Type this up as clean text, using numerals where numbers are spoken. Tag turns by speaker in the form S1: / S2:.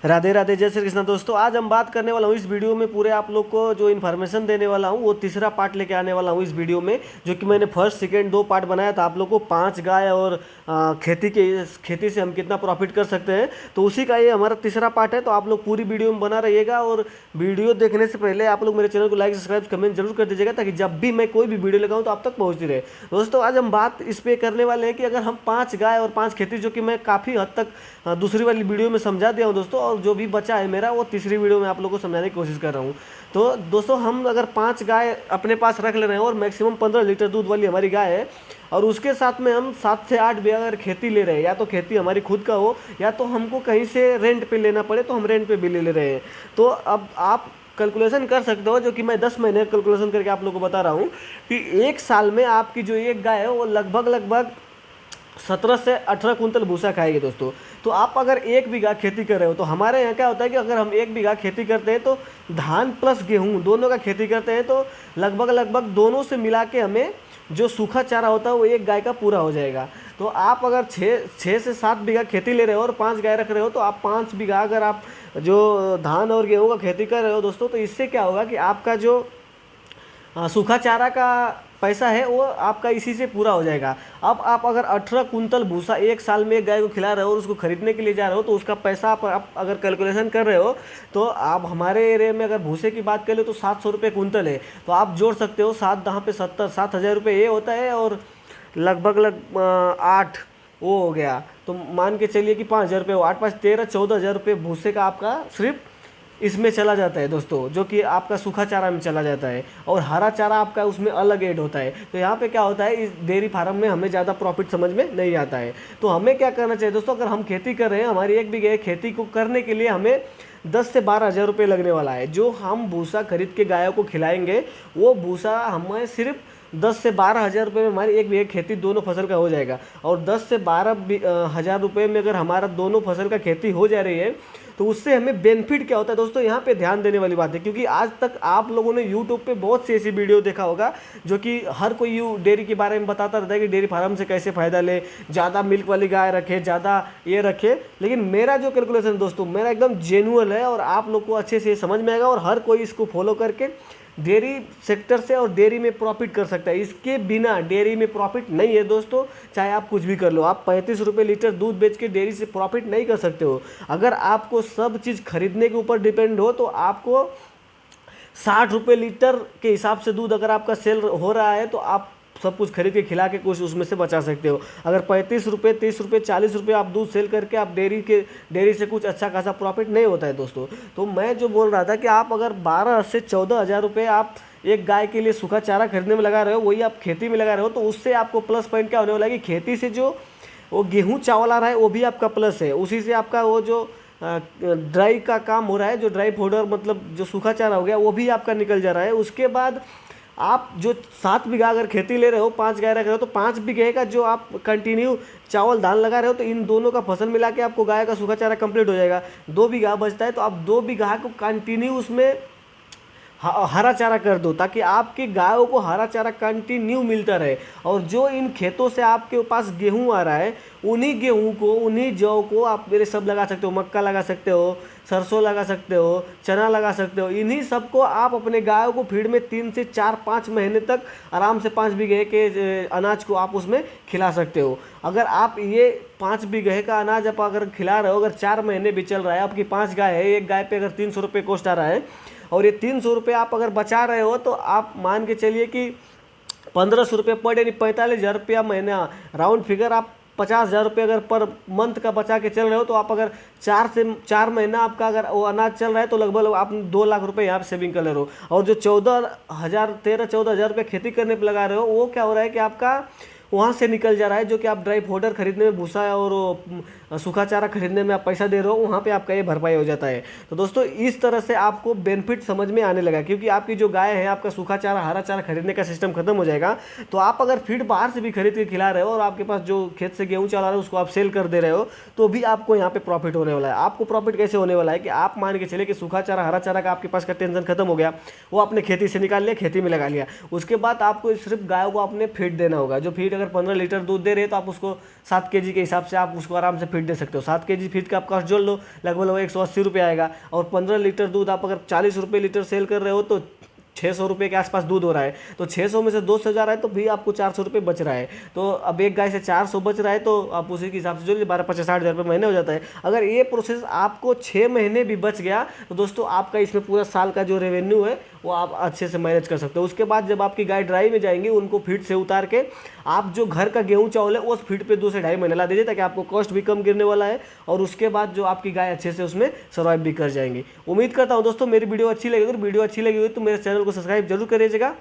S1: राधे राधे, जय श्री कृष्ण। दोस्तों आज हम बात करने वाला हूँ इस वीडियो में, पूरे आप लोग को जो इन्फॉर्मेशन देने वाला हूँ वो तीसरा पार्ट लेके आने वाला हूँ इस वीडियो में। जो कि मैंने फर्स्ट सेकेंड दो पार्ट बनाया था आप लोग को, 5 गाय और खेती से हम कितना प्रॉफिट कर सकते हैं, तो उसी का ये हमारा तीसरा पार्ट है। तो आप लोग पूरी वीडियो में बना रहिएगा और वीडियो देखने से पहले आप लोग मेरे चैनल को लाइक सब्सक्राइब कमेंट जरूर कर दीजिएगा, ताकि जब भी मैं कोई भी वीडियो लगाऊँ तो आप तक पहुँचती रहे। दोस्तों आज हम बात इस पे करने वाले हैं कि अगर हम 5 गाय और 5 खेती, जो कि मैं काफ़ी हद तक दूसरी वाली वीडियो में समझा दिया हूँ दोस्तों, और जो भी बचा है मेरा वो तीसरी वीडियो में आप लोगों को समझाने की कोशिश कर रहा हूँ। तो दोस्तों हम अगर 5 गाय अपने पास रख ले रहे हैं और मैक्सिमम 15 लीटर दूध वाली हमारी गाय है, और उसके साथ में हम 7 से 8 बीघा अगर खेती ले रहे हैं, या तो खेती हमारी खुद का हो या तो हमको कहीं से रेंट पे लेना पड़े तो हम रेंट पे भी ले रहे हैं। तो अब आप कैलकुलेशन कर सकते हो, जो कि मैं 10 महीने कैलकुलेशन करके आप लोगों को बता रहा हूँ कि एक साल में आपकी जो एक गाय है वो लगभग लगभग 17 से 18 कुंतल भूसा खाएगी दोस्तों। तो आप अगर 1 बीघा खेती कर रहे हो, तो हमारे यहाँ क्या होता है कि अगर हम 1 बीघा खेती करते हैं तो धान प्लस गेहूँ दोनों का खेती करते हैं, तो लगभग लगभग दोनों से मिला के हमें जो सूखा चारा होता है वो एक गाय का पूरा हो जाएगा। तो आप अगर 6 से 7 बीघा खेती ले रहे हो और 5 गाय रख रहे हो, तो आप 5 बीघा अगर आप जो धान और गेहूँ का खेती कर रहे हो दोस्तों, तो इससे क्या होगा कि आपका जो सूखा चारा का पैसा है वो आपका इसी से पूरा हो जाएगा। अब आप अगर 18 कुंतल भूसा एक साल में एक गाय को खिला रहे हो और उसको खरीदने के लिए जा रहे हो, तो उसका पैसा आप अगर कैलकुलेशन कर रहे हो, तो आप हमारे एरिया में अगर भूसे की बात करें तो 700 रुपये कुंतल है। तो आप जोड़ सकते हो 7 10 पे 70, 7,000 रुपये ये होता है, और लगभग 8 वो हो गया। तो मान के चलिए कि 5,000 रुपये, 8 5 13 14,000 रुपये भूसे का आपका सिर्फ इसमें चला जाता है दोस्तों, जो कि आपका सूखा चारा में चला जाता है, और हरा चारा आपका उसमें अलग ऐड होता है। तो यहाँ पे क्या होता है, इस डेयरी फार्म में हमें ज़्यादा प्रॉफिट समझ में नहीं आता है। तो हमें क्या करना चाहिए दोस्तों, अगर हम खेती कर रहे हैं, हमारी 1 बीघे खेती को करने के लिए हमें 10 से 12 हज़ार रुपये लगने वाला है। जो हम भूसा खरीद के गायों को खिलाएंगे, वो भूसा हमें सिर्फ 10 से 12 हज़ार रुपये में हमारी 1 बीघे खेती दोनों फसल का हो जाएगा। और 10 से 12 हज़ार रुपये में अगर हमारा दोनों फसल का खेती हो जा रही है, तो उससे हमें बेनिफिट क्या होता है दोस्तों, यहाँ पे ध्यान देने वाली बात है। क्योंकि आज तक आप लोगों ने यूट्यूब पे बहुत सी ऐसी वीडियो देखा होगा, जो कि हर कोई यू डेयरी के बारे में बताता रहता है कि डेयरी फार्म से कैसे फ़ायदा ले, ज़्यादा मिल्क वाली गाय रखे, ज़्यादा ये रखे। लेकिन मेरा जो कैलकुलेशन दोस्तों मेरा एकदम जेन्युइन है, और आप लोग को अच्छे से समझ में आएगा, और हर कोई इसको फॉलो करके डेयरी सेक्टर से और डेयरी में प्रॉफिट कर सकता है। इसके बिना डेयरी में प्रॉफिट नहीं है दोस्तों, चाहे आप कुछ भी कर लो। आप 35 रुपये लीटर दूध बेच के डेयरी से प्रॉफिट नहीं कर सकते हो। अगर आपको सब चीज़ खरीदने के ऊपर डिपेंड हो, तो आपको 60 रुपये लीटर के हिसाब से दूध अगर आपका सेल हो रहा है, तो आप सब कुछ खरीद के खिला के कुछ उसमें से बचा सकते हो। अगर 35 रुपये 30 रुपये 40 रुपये आप दूध सेल करके आप डेयरी से कुछ अच्छा खासा प्रॉफिट नहीं होता है दोस्तों। तो मैं जो बोल रहा था कि आप अगर 12 से 14 हज़ार रुपये आप एक गाय के लिए सूखा चारा खरीदने में लगा रहे हो, वही आप खेती में लगा रहे हो, तो उससे आपको प्लस पॉइंट क्या होने वाला है कि खेती से जो वो गेहूँ चावल आ रहा है वो भी आपका प्लस है। उसी से आपका वो जो ड्राई का काम हो रहा है, जो ड्राई पाउडर मतलब जो सूखा चारा हो गया, वो भी आपका निकल जा रहा है। उसके बाद आप जो 7 बीघा अगर खेती ले रहे हो, 5 गाय रख रहे हो, तो 5 बीघे का जो आप कंटिन्यू चावल धान लगा रहे हो, तो इन दोनों का फसल मिला के आपको गाय का सूखा चारा कंप्लीट हो जाएगा। 2 बीघा बचता है, तो आप 2 बीघा को कंटिन्यू उसमें हरा चारा कर दो, ताकि आपकी गायों को हरा चारा कंटिन्यू मिलता रहे। और जो इन खेतों से आपके पास गेहूं आ रहा है, उन्हीं गेहूं को, उन्हीं जौ को आप मेरे सब लगा सकते हो। मक्का लगा सकते हो, सरसों लगा सकते हो, चना लगा सकते हो। इन्हीं सबको आप अपने गायों को फीड में 3 से 4 5 महीने तक आराम से 5 बीघे के अनाज को आप उसमें खिला सकते हो। अगर आप ये 5 बीघे का अनाज आप अगर खिला रहे हो, अगर 4 महीने भी चल रहा है, आपकी 5 गाय है, एक गाय पे अगर 300 रुपये कॉस्ट आ रहा है, और ये 300 रुपये आप अगर बचा रहे हो, तो आप मान के चलिए कि 1500 रुपये पर डे, यानी 45,000 रुपया महीना, राउंड फिगर आप 50,000 रुपये अगर पर मंथ का बचा के चल रहे हो, तो आप अगर 4 महीना आपका अगर वो अनाज चल रहा है, तो लगभग आप 2 लाख रुपये यहाँ पे सेविंग कर ले रहे हो। और जो 13 14 हज़ार रुपये खेती करने पर लगा रहे हो, वो क्या हो रहा है कि आपका वहाँ से निकल जा रहा है, जो कि आप ड्राई पाउडर खरीदने में, भूसा और सूखा चारा खरीदने में आप पैसा दे रहे हो, वहाँ पे आपका ये भरपाई हो जाता है। तो दोस्तों इस तरह से आपको बेनिफिट समझ में आने लगा, क्योंकि आपकी जो गाय है, आपका सूखा चारा हरा चारा खरीदने का सिस्टम खत्म हो जाएगा। तो आप अगर फीड बाहर से भी खरीद के खिला रहे हो, और आपके पास जो खेत से गेहूँ चला रहे हो उसको आप सेल कर दे रहे हो, तो भी आपको यहाँ पे प्रॉफिट होने वाला है। आपको प्रॉफिट कैसे होने वाला है कि आप मान के चले कि सूखा चारा हरा चारा का आपके पास का टेंशन खत्म हो गया, वो आपने खेती से निकाल लिया, खेती में लगा लिया। उसके बाद आपको सिर्फ गायों को आपने फीड देना होगा। जो फीड अगर अगर 15 लीटर दूध दे रही है तो आप उसको 7 केजी के हिसाब से आप उसको आराम से फीड दे सकते हो। 7 केजी फीड का आप कॉस्ट जोड़ लो, लगभग 180 रुपये आएगा। और 15 लीटर दूध आप अगर 40 रुपये लीटर सेल कर रहे हो तो 600 रुपये के आसपास दूध हो रहा है। तो 600 में से 200 जा रहा है तो भी आपको 400 रुपये बच रहा है। तो अब एक गाय से 400 बच रहा है तो आप उसी के हिसाब से जो 12-50-60 रुपये महीने हो जाता है। अगर ये प्रोसेस आपको 6 महीने भी बच गया तो दोस्तों आपका इसमें पूरा साल का जो रेवेन्यू है वो आप अच्छे से मैनेज कर सकते हो। उसके बाद जब आपकी गाय ड्राई में जाएंगी, उनको फीड से उतार के आप जो घर का गेहूँ चावल है उस फीड पे 2 से 2.5 महीने ला दीजिए, ताकि आपको कॉस्ट भी कम गिरने वाला है और उसके बाद जो आपकी गाय अच्छे से उसमें सर्वाइव भी कर जाएंगी। उम्मीद करता हूँ दोस्तों मेरी वीडियो अच्छी लगी। अगर वीडियो अच्छी लगी हुई तो मेरे चैनल को सब्सक्राइब जरूर करिएगा।